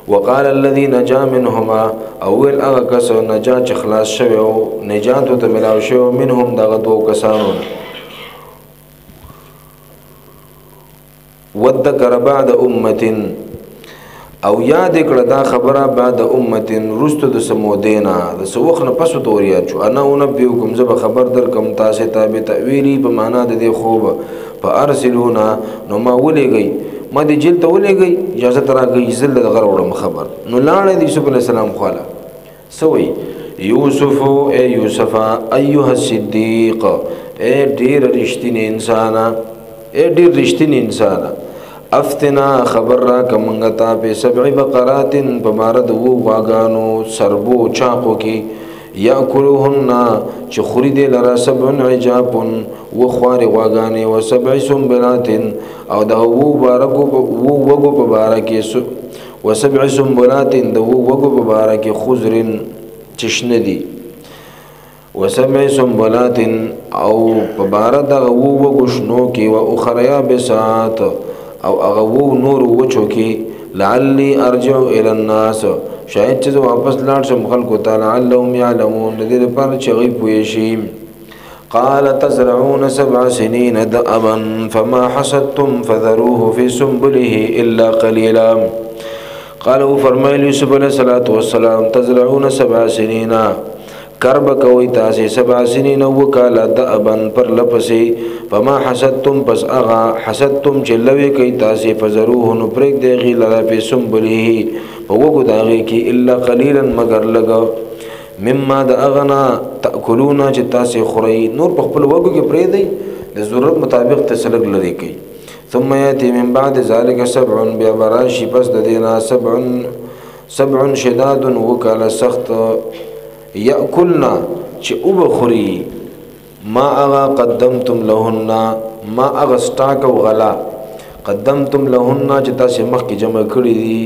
وقال الذي نجا منهما اول هغه کس نجا چې خلاص شوی او نجات ته ملاو شوی منهم دغه دوه کسانو وذكر بعد امه او یاد کړه دا خبره بعد امتن رستو د سمودینا د سوخ نه پسو توریا چو انا انبئکم زب خبر در کم تاسه تابع تاویلی په معنا د دې خوب په ارسلونا نو ما ولېږي ما دې جیل ته ولېږئ اجازه ته راکړئ زه له دغه راوړم خبر نو لاړې د یوسف علیه السلام خواله څه وایي یوسف اے یوسفه ایها الصدیق اے ډېر رښتینی انسانه اے ډېر رښتینی انسانه افتنا خبر را کمنګ تا په سبع بقرات په بار د وو واغانو سربو چاقو کې یاکلوهن چې خوري دې لرا سبع عجاب و خوار واغانې و سبع سنبلات او د وو بارکو وو وګو په بارکه و سبع سنبلات د وو وګو په بارکه خضرن چشنه دي و سبع سنبلات او په بار د وو وګو شنو کې و اخریا بسات او هغه وو نور وچو کې لعلی ارجع الى الناس شاید چې واپس لاړ شم خلکو ته لعلهم يعلمون دې لپاره چې غي پوي شي قال تزرعون 7 سنين دأبا فما حصدتم فذروه في سنبله الا قليلا قالوا فرمایل یوسف علیہ السلام تزرعون 7 سنين کرب کوي تاسو 7 سنین وکاله دأبا پر لپسې فما حسدتم پس اغا حسدتم چلوي کوي تاسو فزروه نو پرېګ دی غیلا په سنبله په وګو داږي کې الا قليلا مگر لګا مما د اغنا تاكلون چې تاسو خوري نور په خپل وګو کې پرې دی د ضرورت مطابق تسلق لري کوي ثم ياتي من بعد ذلك 7 ببراشي پس د دینا 7 شداد وکاله سخت یاکلنا چې او بخوري ما اغا قدمتم لهن ما اغا سٹاک او غلا قدمتم لهن چې تاسو مخکې جمع کړی دي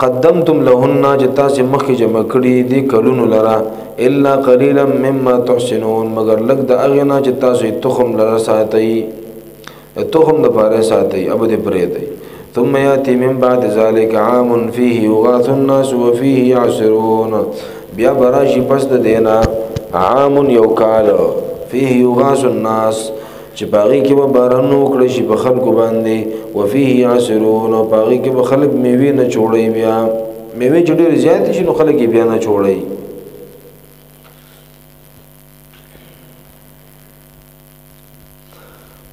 قدمتم لهن چې تاسو مخکې جمع کړی دي کلونو لرا الا قليلا مما تحسنون مگر لګ د اغنا چې تاسو تخم لرا ساتي تخم د پاره ساتي ابد پرې دی ثم ياتي من بعد ذلك عام فيه يغاث الناس وفيه يعصرون بیا براشي پس د دینا عام یوکال فيه يغاث الناس چې باغی کې به بارانو کړی شي په خلکو باندې وفيه يعصرون او باغی کې به خلک میوه نه چوړي بیا میوه چې ډېر زیات شي نو خلک بیا نه چوړي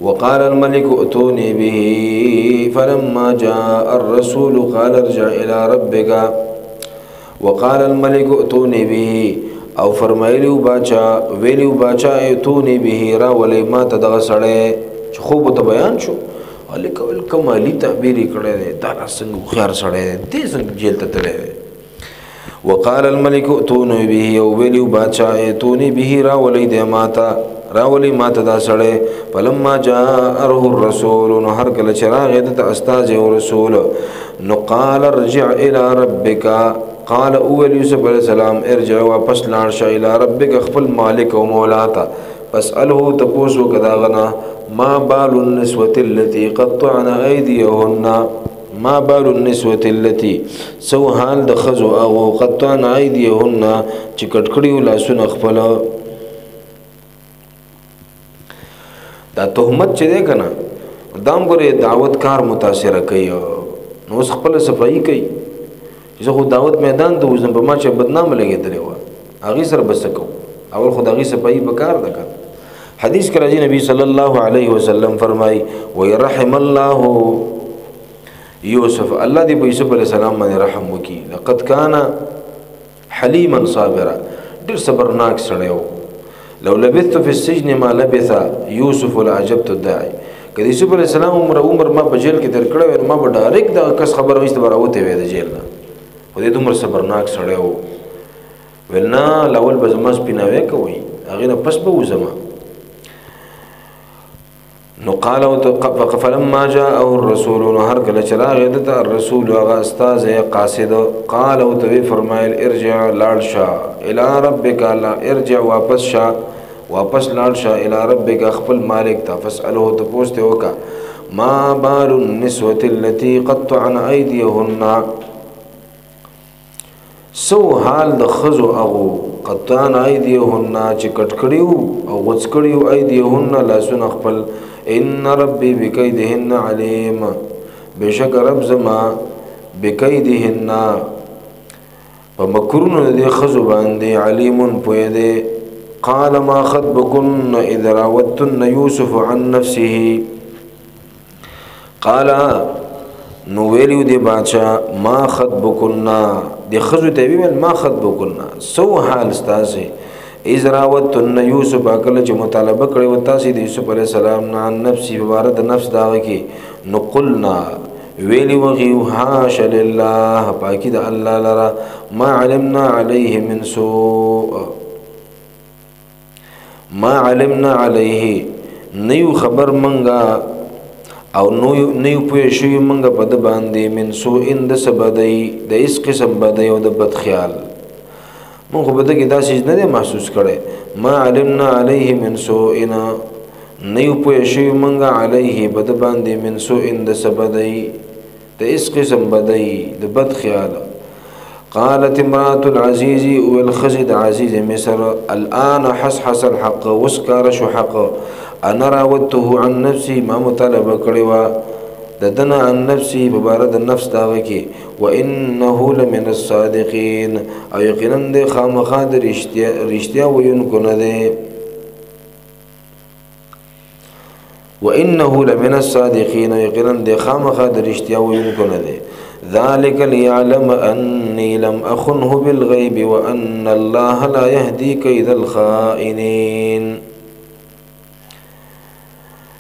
وقال الملك ائتوني به فلما جاء الرسول قال ارجع الى ربك وقال الملك ائتوني به او فرمایلیو باچا ویلیو باچا ائتوني به را ولې ما ته دغه سړی چې خوب ته بیان شو الک کمالی تعبیر کړی دی دا څنګه خيار سړی دی څنګه جیل ته تللی وقال الملك ائتوني به او ویلیو باچا ائتوني به را ولې د ماتا راولی ما ته دا سړی فلما جاءه الرسول نو هر کله چې راغی د استاد او رسول نو قال ارجع الى ربك قال اول یوسف علیہ السلام ارجع واپس لاړ شه الى ربك خپل مالک او مولا ته فاساله تپوسو کدا غنا ما بال النسوه التي قطعن ايديهن ما بال النسوه التي سو حال د خزو او قطعن ايديهن چې کټکړیو لاسونه خپل دا تهمت چې ده کنه دام ګره دعوت کار متاثر کوي نو خپل صفائی کوي چې خو دعوت میدان ته وزم په ما چې بدنام لګیدلی و هغه سره بس کو اول خدای صفائی به کار ده حدیث کې راځي نبی صلی الله علیه وسلم فرمای و يرحم الله یوسف الله دې په یوسف علیہ السلام باندې رحم وکي لقد کان حلیما صابرا ډیر صبرناک سړی و لو لبثت في السجن ما لبث يوسف لعجبت الداعي کله یوسف علیہ السلام عمر ما په جیل کې تر کړو ما به ډایرکټ د کس خبر وېست براوته وې د جیل نه خو دې دومره صبرناک سړی و ولنا لاول به زما سپیناوي کوي هغه نه پس به وزما نو قال فلما جاءه الرسول هر کله چراغ د الرسول هغه استاد قاصد قال او تو فرمایل ارجع لاړ الى ربك لا ارجع واپس لاړ الى ربك خپل مالک ته فاساله ته پوښتنه وکا ما بال النسوه التي قطعن ايديهن سو حال د خزو او قطعن ايديهن چې کټکړیو او وڅکړیو ايديهن لاسونه خپل ان ربي بكيدهن عليم بشک رب زما بكيدهن فمکرون دې خزو باندې علیم پوی دې قال ما خطبكن اذا راوتن يوسف عن نفسه قال نو ویلیو دی بادشاہ ما خطبکنا دی خزو ته ویل ما خطبکنا سو حال ستاسه اذ راوتن یوسف اکل چې مطالبه کړي و تاسو د یوسف علی السلام نه نفسي بارد نفس داغه کې نقلنا ویلی وغي حاش لله پاکی د الله لرا ما علمنا علیه من سوء ما علمنا علیه نیو خبر منګه او نیو پوه شوی منګه په د باندې من سوء د سبدای د اس قسم بدای او د بد خیال مونږ په دغه داسې نه محسوس کړي ما علمنا علیه من سوء نیو پوه شوی منګه علیه په د باندې من سوء د سبدای د اس قسم بدای د بد خیال قالت امرأة العزيز والخزد عزيز مصر الآن حسحس الحق وسكارش حق انا راودته عن نفسي ما مطالبه کړی و دنا عن نفسي ببارد النفس داوه کې وانه لمن الصادقين او یقینا د خامخا د رښتیا وینکو نه دی وانه لمن الصادقين یقینا د خامخا د رښتیا وینکو نه دی ذلك ليعلم اني لم اخنه بالغيب وان الله لا يهدي كيد الخائنين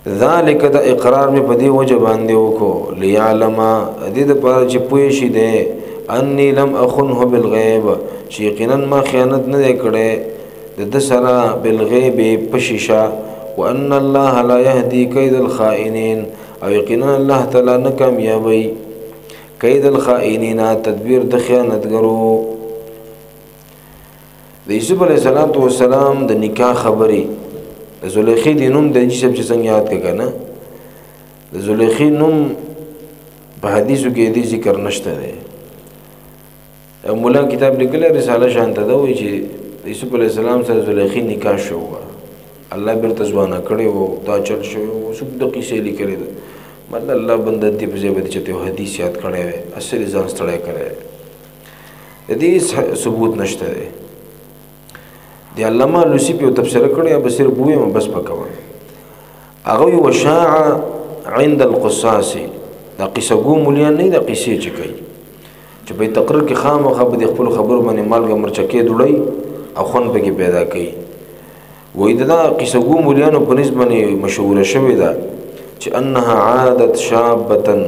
ذالک دا اقرار می پدی وجه باندې وکړو لیعلم دې د پاره چې پوه شي دې انی لم اخنه بالغیب چې یقینا ما خیانت نه کړې د سره بالغیب پشیشا وان الله لا يهدي كيد الخائنين او یقینا الله تعالی نه کامیابی کید الخائنین تدبیر د خیانتګرو د یوسف علیه السلام د نکاح خبري د زلیخی دی نوم د جسب چې څنګه یاد کړه نه د زلیخی نوم په حدیثو کې دی ذکر نشته دی مولا کتاب لیکل رساله شانته دا وایي چې یوسف علیه السلام سره زلیخی نکاح شو الله بیرته ځوانه کړی وو دا چل شو اوس د قصې لیکل دي مطلب الله بنده دې په ځای باندې چې حدیث یاد کړی وي اصلي ځان ستړی کړی د دې ثبوت نشته دی دی علامه لوسی په تفسیر کړی به صرف بوې بس پکوه هغه وشاع عند القصاص دا قصه ګو مليان نه دا قصې چې کوي چې په تقریر کې خامخا به خپل خبرو باندې مالګه مرچکې ډړی او خون به کې پیدا کوي وې دا قصه ګو مليان په نسبت مشهور شوی دا چې انها عادت شابه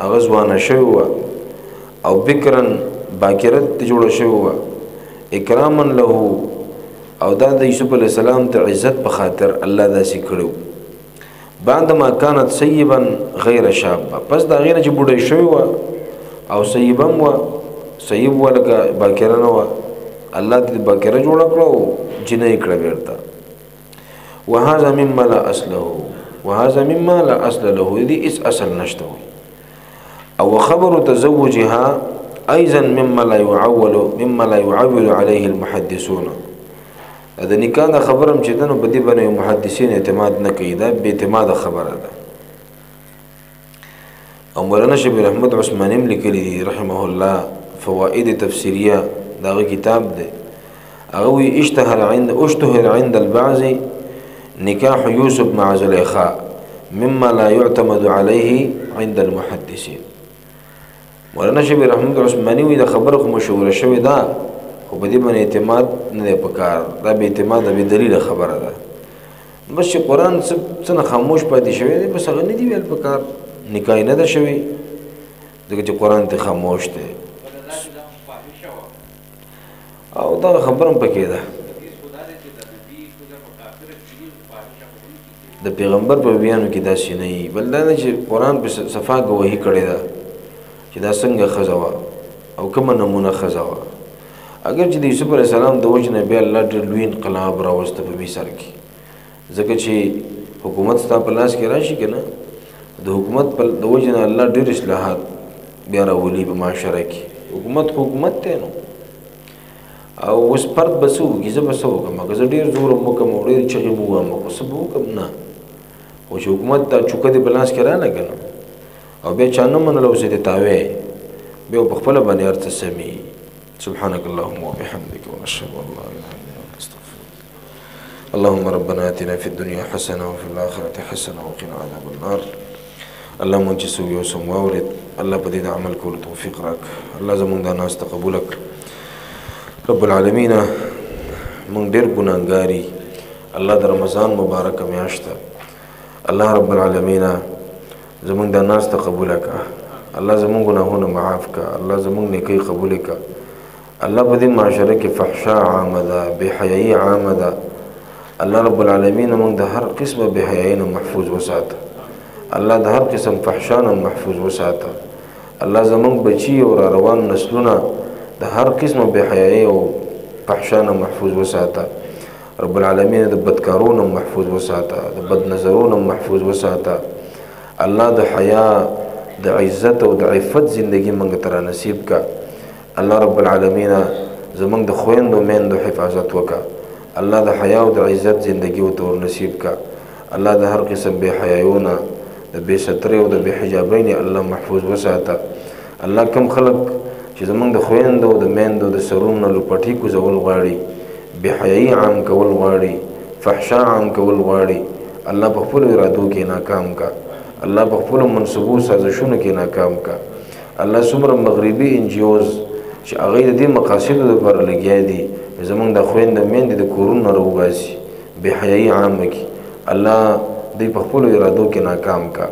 اغزوانه شوی او بکرن باکرت جوړ شوی اکراما له او دا د یوسف علیه السلام ته عزت په خاطر الله داسې کړو بعد ما كانت سیبا غیر شابه پس دا غیر چې بوډۍ شوی و او سیبم و سیب ولکه باکره نه و الله دې باکره جوړ کړو جنې کړه بیرته وهذا مما لا اصل له دې اس اصل نشته او خبر تزوجها ايضا مما لا يعول عليه المحدثون دا نکاح دا خبرم چې دنو بدی باندې محدثین اعتماد نه کوي دا به اعتماد خبره ده او مولانا شبیر احمد عثماني لیکلی دی رحمه الله فوائد تفسیریه دا کتاب ده هغه اشتهر عند البعض نکاح یوسف مع زلیخا مما لا يعتمد عليه عند المحدثين مولانا شبیر احمد عثماني دا خبره مشهوره شوی دا خو په دې باندې اعتماد نه پکار دا به اعتماد به دلیل خبره ده بس چې قرآن څنګه خاموش پاتې شوی دی بس هغه نه دی ویل پکار نکاح نه ده شوی ځکه چې قرآن ته خاموش دی او دا خبرم پکې ده د پیغمبر په بیانو کې داسې نه وي بل دا نه چې قرآن په صفا ګواهي کړې ده چې دا څنګه ښځه وه او کومه نمونه ښځه وه اگر چې د یوسف علیه السلام د وجه نه بیا الله ډېر لوی انقلاب راوسته په مصر کې ځکه چې حکومت ستا په لاس کې راشي که نه د حکومت د وجه نه الله ډېر اصلاحات بیا راولي په معاشره کې حکومت دی نو او اوس فرد به څه وکړي زه به څه وکړم که زه ډېر زور هم وکړم او ډېرې چغې مو ووایم خو څه به وکړم نه خو چې حکومت دا چوکه دې په لاس کې رانه که نه او بیا چا نه منله اوس دې تاوی بیا په خپله باندې هر څه سمي سبحانك اللهم وبحمدك ونشهد ان لا اله الا انت نستغفرك اللهم ربنا اتنا في الدنيا حسنه وفي الاخره حسنه وقنا عذاب النار الله مونږ چې سو یو سم واورید الله په دې د عمل کولو توفیق راک الله زمونږ دا ناس ته قبول کړ رب العالمین مونږ ډېر ګناهګاري الله د رمضان مبارکه میاشت الله رب العالمین زمونږ دا ناس ته قبول کړه الله زمونږ ګناهونه معاف کړه الله زمونږ نیکۍ قبول کړه الله په دې معاشره کې فحشا عامه ده بې حیایي عامه ده الله رب العالمین مونږ د هر قسمه بې حیایي نه محفوظ وساته الله د هر قسم فحشا نه محفوظ وساته الله زمونږ بچي او را روان نسلونه د هر قسمه بې حیایي او فحشا نه محفوظ وساته رب العالمین د بدکارو نه محفوظ وساته د بد نظرو نه محفوظ وساته الله د حیا د عزت او د عفت زندگی مونږ ته را نصیب کا الله رب العالمین زمونږ د خویندو میندو حفاظت وکړه الله د حیا او د عزت زندگی ورته نصیب کا الله د هر قسم بې حیایونه د بې سترۍ او د بې حجابۍ نه الله محفوظ وساته الله کم خلک چې زمونږ د خویندو د میندو د سرونو نه لوپټي کوزول غواړي بې حیایي عام کول غواړي فحشا عام کول غواړي الله په خپلو ارادو کې ناکام کا الله په خپلو منصبو سازشونو کې ناکام کا الله څومره مغربي انجیوز چې هغوی د دې مقاصدو دپاره لګیا دي زمونږ د خویندو میندې د کورونو نه راوباسي بې حیایي عامه کړي الله دوی په خپلو ارادو کې ناکام کا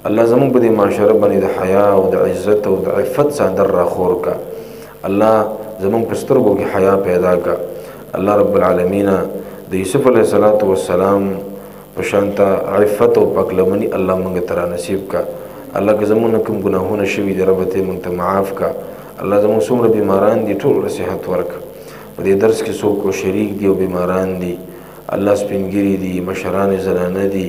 الله زمونږ په دې معاشره باندې د حیا او د عزت او د عفت څادر راخور کا الله زمونږ په سترګو کې حیا پیدا کا الله رب العالمین د یوسف علیه السلام په شانته عفت او پاکلمني الله مونږ ته را نصیب کا الله که زمونږ کوم ګناهونه شوي دي رب ته مونږ ته معاف کا الله زمونږ څومره بیماران دي ټول صحت ورکړه په دې درس کې څوک شریک دي او بیماران دي الله سپینګری دي مشران زنانه دي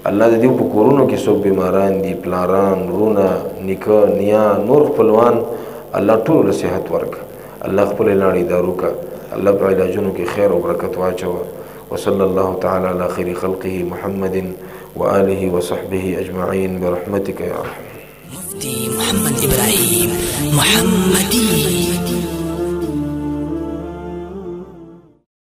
الله د دې په کورونو کې څوک بیماران دي پلاران رونه نیکه نیا نور خپلوان الله ټول صحت ورکړه الله خپل لاړې دارو کا الله په علاجونو کې خیر او برکت واچوه وصلى الله تعالى على خير خلقه محمد وآله وصحبه أجمعين برحمتك يا أرحم. مفتي محمد إبراهيم محمدي